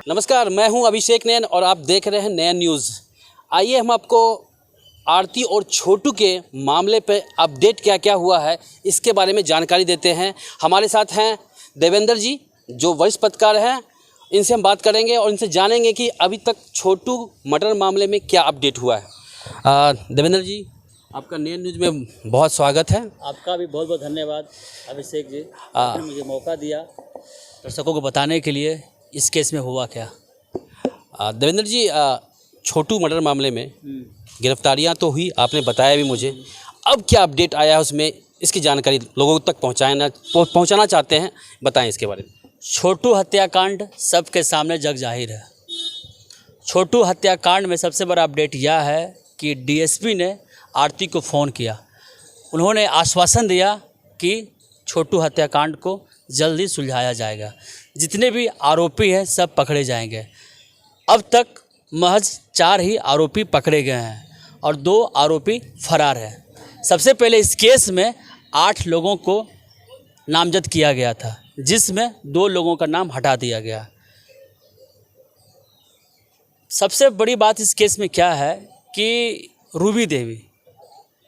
नमस्कार, मैं हूं अभिषेक नैन और आप देख रहे हैं नैन न्यूज़। आइए हम आपको आरती और छोटू के मामले पे अपडेट क्या क्या हुआ है इसके बारे में जानकारी देते हैं। हमारे साथ हैं देवेंद्र जी जो वरिष्ठ पत्रकार हैं। इनसे हम बात करेंगे और इनसे जानेंगे कि अभी तक छोटू मर्डर मामले में क्या अपडेट हुआ है। देवेंद्र जी, आपका नैन न्यूज़ में बहुत स्वागत है। आपका भी बहुत बहुत धन्यवाद अभिषेक जी, आपने मुझे मौका दिया दर्शकों को बताने के लिए इस केस में हुआ क्या। देवेंद्र जी, छोटू मर्डर मामले में गिरफ्तारियां तो हुई, आपने बताया भी मुझे। अब क्या अपडेट आया है उसमें, इसकी जानकारी लोगों तक पहुंचाना चाहते हैं, बताएं इसके बारे में। छोटू हत्याकांड सबके सामने जग जाहिर है। छोटू हत्याकांड में सबसे बड़ा अपडेट यह है कि डीएसपी ने आरती को फ़ोन किया। उन्होंने आश्वासन दिया कि छोटू हत्याकांड को जल्दी सुलझाया जाएगा, जितने भी आरोपी हैं सब पकड़े जाएंगे। अब तक महज 4 ही आरोपी पकड़े गए हैं और 2 आरोपी फरार हैं। सबसे पहले इस केस में 8 लोगों को नामजद किया गया था, जिसमें 2 लोगों का नाम हटा दिया गया। सबसे बड़ी बात इस केस में क्या है कि रूबी देवी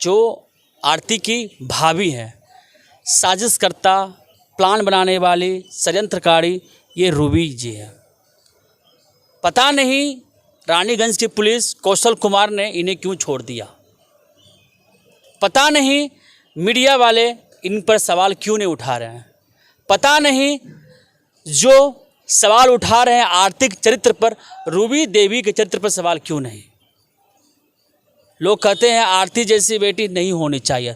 जो आरती की भाभी है, साजिशकर्ता, प्लान बनाने वाली, षड्यंत्रकारी ये रूबी जी है। पता नहीं रानीगंज की पुलिस कौशल कुमार ने इन्हें क्यों छोड़ दिया। पता नहीं मीडिया वाले इन पर सवाल क्यों नहीं उठा रहे हैं। पता नहीं जो सवाल उठा रहे हैं आर्थिक चरित्र पर, रूबी देवी के चरित्र पर सवाल क्यों नहीं। लोग कहते हैं आरती जैसी बेटी नहीं होनी चाहिए,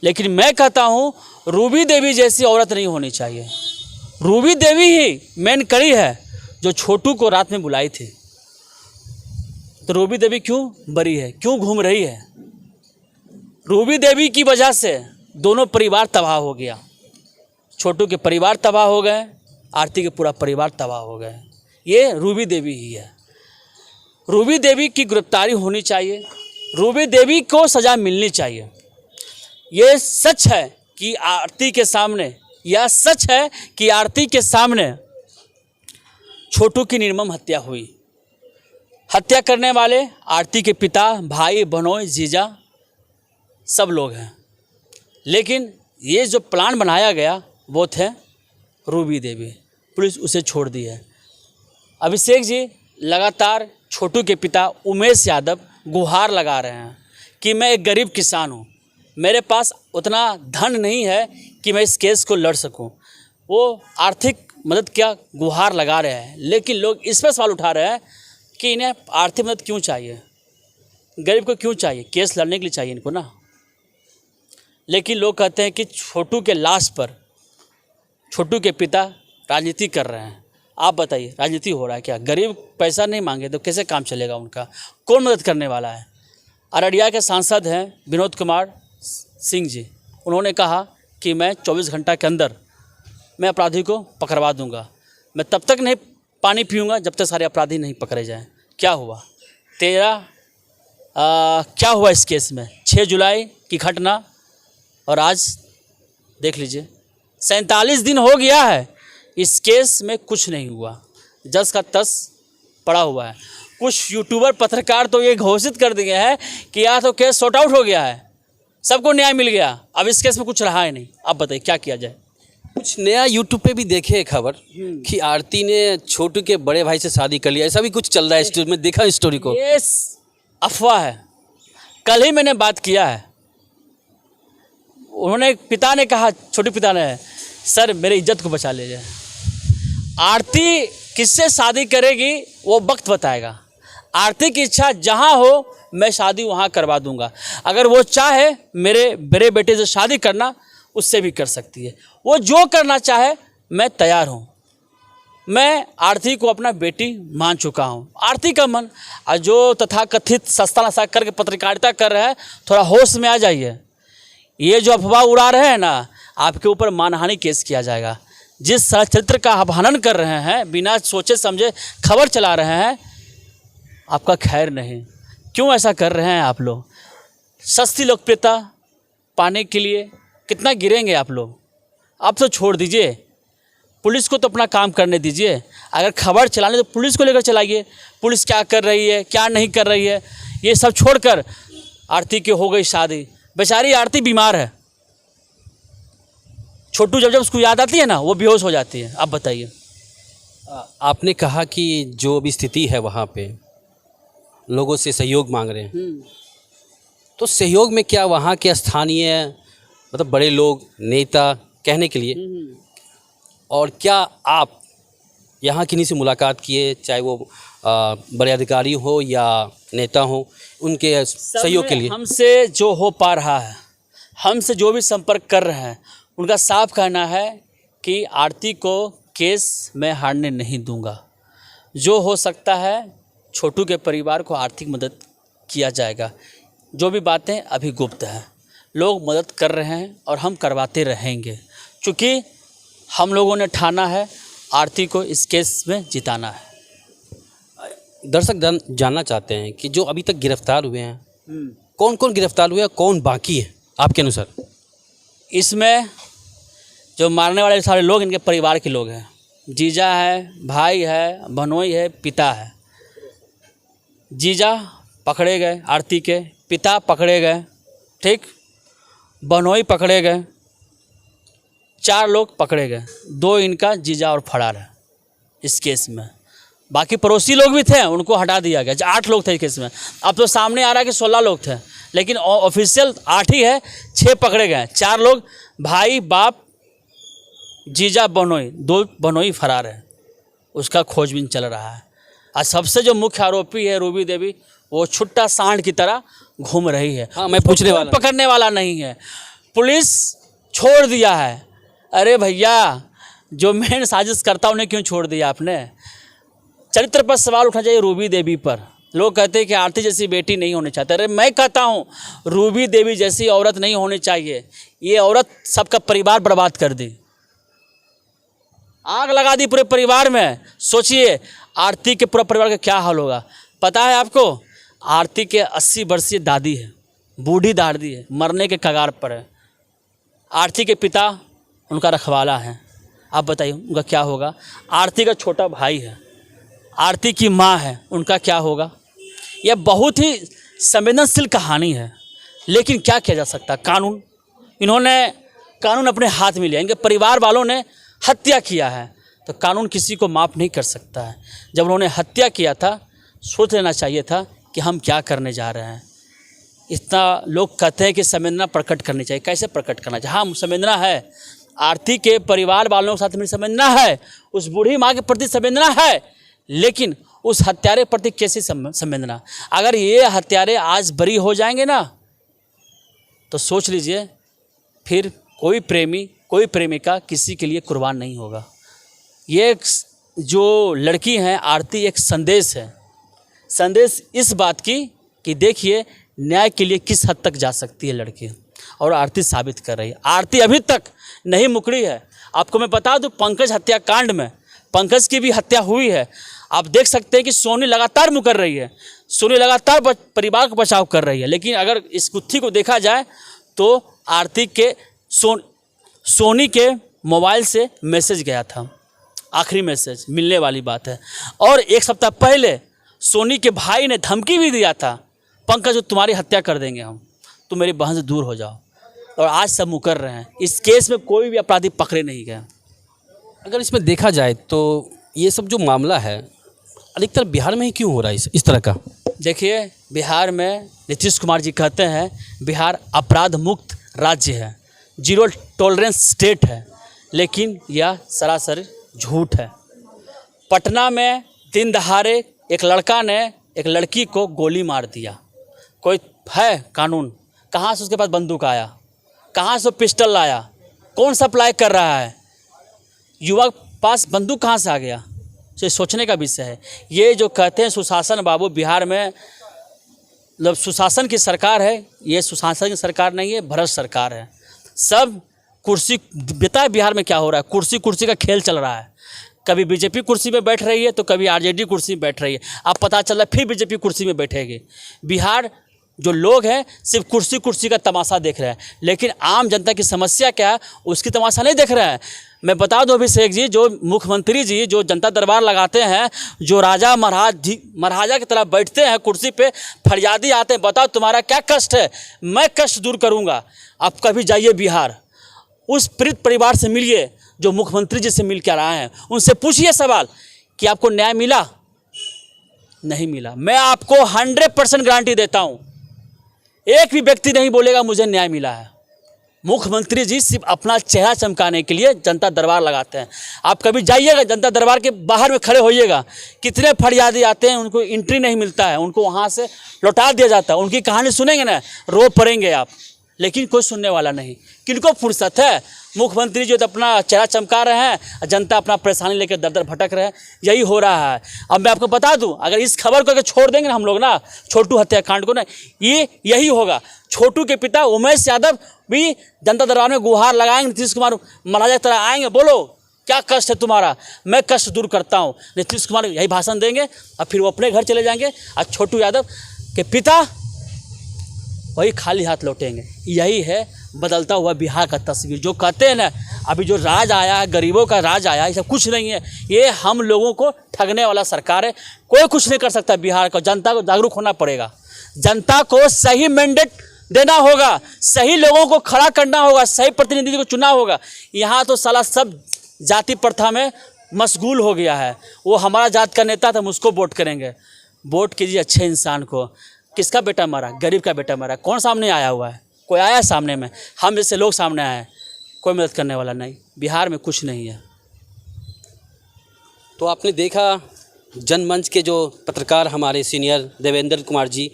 लेकिन मैं कहता हूँ रूबी देवी जैसी औरत नहीं होनी चाहिए। रूबी देवी ही मेन कड़ी है जो छोटू को रात में बुलाई थी। तो रूबी देवी क्यों बरी है, क्यों घूम रही है? रूबी देवी की वजह से दोनों परिवार तबाह हो गया। छोटू के परिवार तबाह हो गए, आरती के पूरा परिवार तबाह हो गए। ये रूबी देवी ही है। रूबी देवी की गिरफ्तारी होनी चाहिए, रूबी देवी को सज़ा मिलनी चाहिए। ये सच है कि आरती के सामने, यह सच है कि आरती के सामने छोटू की निर्मम हत्या हुई। हत्या करने वाले आरती के पिता, भाई, बहनोई, जीजा सब लोग हैं, लेकिन ये जो प्लान बनाया गया वो थे रूबी देवी। पुलिस उसे छोड़ दी है। अभिषेक जी लगातार छोटू के पिता उमेश यादव गुहार लगा रहे हैं कि मैं एक गरीब किसान हूँ, मेरे पास उतना धन नहीं है कि मैं इस केस को लड़ सकूं। वो आर्थिक मदद क्या गुहार लगा रहे हैं, लेकिन लोग इस पर सवाल उठा रहे हैं कि इन्हें आर्थिक मदद क्यों चाहिए, गरीब को क्यों चाहिए, केस लड़ने के लिए चाहिए इनको ना। लेकिन लोग कहते हैं कि छोटू के लाश पर छोटू के पिता राजनीति कर रहे हैं। आप बताइए, राजनीति हो रहा है क्या? गरीब पैसा नहीं मांगे तो कैसे काम चलेगा उनका? कौन मदद करने वाला है? अररिया के सांसद हैं विनोद कुमार सिंह जी, उन्होंने कहा कि मैं 24 घंटा के अंदर मैं अपराधी को पकड़वा दूंगा। मैं तब तक नहीं पानी पीऊंगा जब तक सारे अपराधी नहीं पकड़े जाएं। क्या हुआ? क्या हुआ इस केस में? 6 जुलाई की घटना और आज देख लीजिए 47 दिन हो गया है, इस केस में कुछ नहीं हुआ। जस का तस पड़ा हुआ है। कुछ यूट्यूबर पत्रकार तो ये घोषित कर दिए हैं कि यह तो केस सॉर्ट आउट हो गया है, सबको न्याय मिल गया, अब इस केस में कुछ रहा है नहीं। आप बताइए क्या किया जाए? कुछ नया यूट्यूब पे भी देखे खबर कि आरती ने छोटू के बड़े भाई से शादी कर लिया, ऐसा भी कुछ चल रहा है। मैं देखा स्टोरी को। ये अफवाह है। कल ही मैंने बात किया है, उन्होंने पिता ने कहा, छोटे पिता ने, सर मेरी इज्जत को बचा लीजिए। आरती किससे शादी करेगी वो वक्त बताएगा। आरती की इच्छा जहाँ हो मैं शादी वहाँ करवा दूंगा। अगर वो चाहे मेरे बड़े बेटे से शादी करना, उससे भी कर सकती है। वो जो करना चाहे मैं तैयार हूँ। मैं आरती को अपना बेटी मान चुका हूँ। आरती का मन, जो तथाकथित सस्ता नशा करके पत्रकारिता कर रहे हैं, थोड़ा होश में आ जाइए। ये जो अफवाह उड़ा रहे हैं ना, आपके ऊपर मानहानि केस किया जाएगा। जिस चरित्र का आप हनन कर रहे हैं, बिना सोचे समझे खबर चला रहे हैं, आपका खैर नहीं। क्यों ऐसा कर रहे हैं आप लोग? सस्ती लोकप्रियता पाने के लिए कितना गिरेंगे आप लोग? आप तो छोड़ दीजिए। पुलिस को तो अपना काम करने दीजिए। अगर खबर चलाने तो पुलिस को लेकर चलाइए, पुलिस क्या कर रही है क्या नहीं कर रही है, ये सब छोड़कर आरती की हो गई शादी, बेचारी आरती बीमार है। छोटू जब जब उसको याद आती है ना वो बेहोश हो जाती है। आप बताइए। आपने कहा कि जो भी स्थिति है वहाँ पे लोगों से सहयोग मांग रहे हैं, तो सहयोग में क्या वहाँ के स्थानीय मतलब बड़े लोग नेता कहने के लिए, और क्या आप यहाँ किन्हीं से मुलाकात किए, चाहे वो बड़े अधिकारी हो या नेता हो, उनके सहयोग के लिए? हमसे जो हो पा रहा है, हमसे जो भी संपर्क कर रहे हैं, उनका साफ कहना है कि आरती को केस मैं हारने नहीं दूंगा। जो हो सकता है छोटू के परिवार को आर्थिक मदद किया जाएगा। जो भी बातें अभी गुप्त हैं, लोग मदद कर रहे हैं और हम करवाते रहेंगे, क्योंकि हम लोगों ने ठाना है आरती को इस केस में जिताना है। दर्शक जानना चाहते हैं कि जो अभी तक गिरफ्तार हुए हैं, कौन कौन गिरफ्तार हुए हैं, कौन बाकी है आपके अनुसार? इसमें जो मारने वाले सारे लोग इनके परिवार के लोग हैं। जीजा है, भाई है, भनोई है, पिता है। जीजा पकड़े गए, आरती के पिता पकड़े गए, ठीक, भनोई पकड़े गए, 4 लोग पकड़े गए, 2 इनका जीजा और फरार है इस केस में। बाकी पड़ोसी लोग भी थे, उनको हटा दिया गया। 8 लोग थे इस केस में। अब तो सामने आ रहा है कि 16 लोग थे, लेकिन ऑफिशियल 8 ही है। 6 पकड़े गए, 4 लोग भाई बाप जीजा बनोई, 2 बनोई फरार है, उसका खोजबीन चल रहा है। और सबसे जो मुख्य आरोपी है रूबी देवी, वो छुट्टा सांड की तरह घूम रही है। हाँ, मैं पूछने वाला, पकड़ने वाला नहीं है, पुलिस छोड़ दिया है। अरे भैया, जो मेन साजिश करता उन्हें क्यों छोड़ दिया आपने? चरित्र पर सवाल उठना चाहिए रूबी देवी पर। लोग कहते हैं कि आरती जैसी बेटी नहीं होनी चाहते। अरे मैं कहता हूँ रूबी देवी जैसी औरत नहीं होनी चाहिए। ये औरत सबका परिवार बर्बाद कर दी, आग लगा दी पूरे परिवार में। सोचिए आरती के पूरा परिवार का क्या हाल होगा। पता है आपको, आरती के 80 वर्षीय दादी है, बूढ़ी दादी है, मरने के कगार पर है। आरती के पिता उनका रखवाला है। आप बताइए उनका क्या होगा? आरती का छोटा भाई है, आरती की माँ है, उनका क्या होगा? यह बहुत ही संवेदनशील कहानी है, लेकिन क्या किया जा सकता? कानून, इन्होंने कानून अपने हाथ में लिया। इनके परिवार वालों ने हत्या किया है, तो कानून किसी को माफ़ नहीं कर सकता है। जब उन्होंने हत्या किया था, सोच लेना चाहिए था कि हम क्या करने जा रहे हैं। इतना लोग कहते हैं कि संवेदना प्रकट करनी चाहिए, कैसे प्रकट करना चाहिए? हाँ, संवेदना है, आरती के परिवार वालों के साथ मेरी संवेदना है, उस बूढ़ी माँ के प्रति संवेदना है, लेकिन उस हत्यारे प्रति कैसी संवेदना? अगर ये हत्यारे आज बरी हो जाएंगे ना, तो सोच लीजिए फिर कोई प्रेमी, कोई प्रेमिका किसी के लिए कुर्बान नहीं होगा। ये जो लड़की है आरती, एक संदेश है, संदेश इस बात की कि देखिए न्याय के लिए किस हद तक जा सकती है लड़की, और आरती साबित कर रही है। आरती अभी तक नहीं मुकरी है। आपको मैं बता दूं, पंकज हत्याकांड में पंकज की भी हत्या हुई है। आप देख सकते हैं कि सोनी लगातार मुकर रही है, सोनी लगातार परिवार को बचाव कर रही है। लेकिन अगर इस गुत्थी को देखा जाए तो आरती के सोनी के मोबाइल से मैसेज गया था, आखिरी मैसेज मिलने वाली बात है। और 1 सप्ताह पहले सोनी के भाई ने धमकी भी दिया था, पंकज तुम्हारी हत्या कर देंगे हम, तुम मेरी बहन से दूर हो जाओ। और आज सब मुकर रहे हैं। इस केस में कोई भी अपराधी पकड़े नहीं गए। अगर इसमें देखा जाए तो ये सब जो मामला है अधिकतर बिहार में ही क्यों हो रहा है इस तरह का? देखिए, बिहार में नीतीश कुमार जी कहते हैं बिहार अपराध मुक्त राज्य है, 0 टॉलरेंस स्टेट है, लेकिन यह सरासर झूठ है। पटना में दिन दहाड़े एक लड़का ने एक लड़की को गोली मार दिया। कोई है कानून? कहाँ से उसके पास बंदूक आया? कहाँ से पिस्टल लाया? कौन सप्लाई कर रहा है? युवक पास बंदूक कहाँ से आ गया? तो सोचने का विषय है। ये जो कहते हैं सुशासन बाबू, बिहार में मतलब सुशासन की सरकार है, ये सुशासन की सरकार नहीं है, भ्रष्ट सरकार है। सब कुर्सी, बताए बिहार में क्या हो रहा है? कुर्सी कुर्सी का खेल चल रहा है। कभी बीजेपी कुर्सी में बैठ रही है तो कभी आरजेडी कुर्सी में बैठ रही है। अब पता चला फिर बीजेपी कुर्सी में बैठेगी। बिहार जो लोग हैं सिर्फ कुर्सी कुर्सी का तमाशा देख रहे हैं, लेकिन आम जनता की समस्या क्या है उसकी तमाशा नहीं देख रहे हैं। मैं बता दूं अभिषेक जी, जो मुख्यमंत्री जी जो जनता दरबार लगाते हैं, जो राजा महाराजा की तरह बैठते हैं कुर्सी पे, फरियादी आते हैं, बताओ तुम्हारा क्या कष्ट है, मैं कष्ट दूर करूँगा। आप कभी जाइए बिहार, उस पीड़ित परिवार से मिलिए जो मुख्यमंत्री जी से मिल कर आए हैं, उनसे पूछिए सवाल कि आपको न्याय मिला, नहीं मिला। मैं आपको 100% गारंटी देता हूँ, एक भी व्यक्ति नहीं बोलेगा मुझे न्याय मिला है। मुख्यमंत्री जी सिर्फ अपना चेहरा चमकाने के लिए जनता दरबार लगाते हैं। आप कभी जाइएगा जनता दरबार के बाहर में खड़े होइएगा, कितने फरियादी आते हैं, उनको एंट्री नहीं मिलता है, उनको वहाँ से लौटा दिया जाता है। उनकी कहानी सुनेंगे ना, रो पड़ेंगे आप, लेकिन कोई सुनने वाला नहीं। किनको फुर्सत है? मुख्यमंत्री जो तो अपना चेहरा चमका रहे हैं, जनता अपना परेशानी लेकर दर दर भटक रहे हैं, यही हो रहा है। अब मैं आपको बता दूं, अगर इस खबर को अगर छोड़ देंगे ना हम लोग ना, छोटू हत्याकांड को ना, ये यही होगा। छोटू के पिता उमेश यादव भी जनता दरबार में गुहार लगाएंगे, नीतीश कुमार महाराजा की तरह आएंगे, बोलो क्या कष्ट है तुम्हारा, मैं कष्ट दूर करता हूँ। नीतीश कुमार यही भाषण देंगे और फिर वो अपने घर चले जाएंगे और छोटू यादव के पिता वही खाली हाथ लौटेंगे। यही है बदलता हुआ बिहार का तस्वीर। जो कहते हैं ना अभी जो राज आया है, गरीबों का राज आया है, ये सब कुछ नहीं है, ये हम लोगों को ठगने वाला सरकार है। कोई कुछ नहीं कर सकता बिहार को। जनता को जागरूक होना पड़ेगा, जनता को सही मैंडेट देना होगा, सही लोगों को खड़ा करना होगा, सही प्रतिनिधि को चुनना होगा। यहाँ तो साला सब जाति प्रथा में मशगूल हो गया है। वो हमारा जात का नेता था, हम उसको वोट करेंगे। वोट कीजिए अच्छे इंसान को। किसका बेटा मरा? गरीब का बेटा मरा। कौन सामने आया हुआ है? कोई आया सामने में? हम जैसे लोग सामने आए हैं, कोई मदद करने वाला नहीं। बिहार में कुछ नहीं है। तो आपने देखा जनमंच के जो पत्रकार हमारे सीनियर देवेंद्र कुमार जी,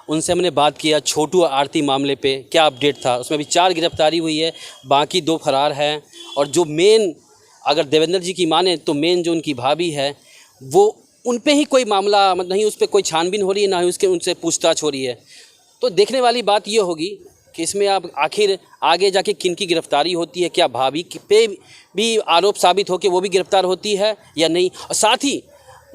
उनसे हमने बात किया छोटू आरती मामले पे क्या अपडेट था। उसमें अभी 4 गिरफ्तारी हुई है, बाकी 2 फरार हैं। और जो मेन, अगर देवेंद्र जी की माने तो मेन जो उनकी भाभी है, वो उन पे ही कोई मामला मतलब नहीं, उस पर कोई छानबीन हो रही है, ना ही उसके उनसे पूछताछ हो रही है। तो देखने वाली बात ये होगी कि इसमें अब आखिर आगे जाके किन की गिरफ्तारी होती है, क्या भाभी पे भी आरोप साबित हो के वो भी गिरफ्तार होती है या नहीं। और साथ ही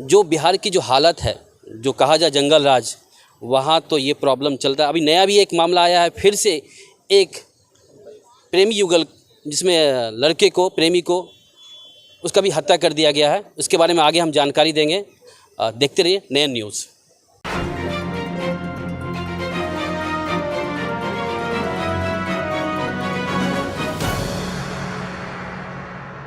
जो बिहार की जो हालत है, जो कहा जाए जंगल राज, वहाँ तो ये प्रॉब्लम चलता है। अभी नया भी एक मामला आया है, फिर से एक प्रेमी युगल जिसमें लड़के को, प्रेमी को, उसका भी हत्या कर दिया गया है। उसके बारे में आगे हम जानकारी देंगे। देखते रहिए नयन न्यूज़।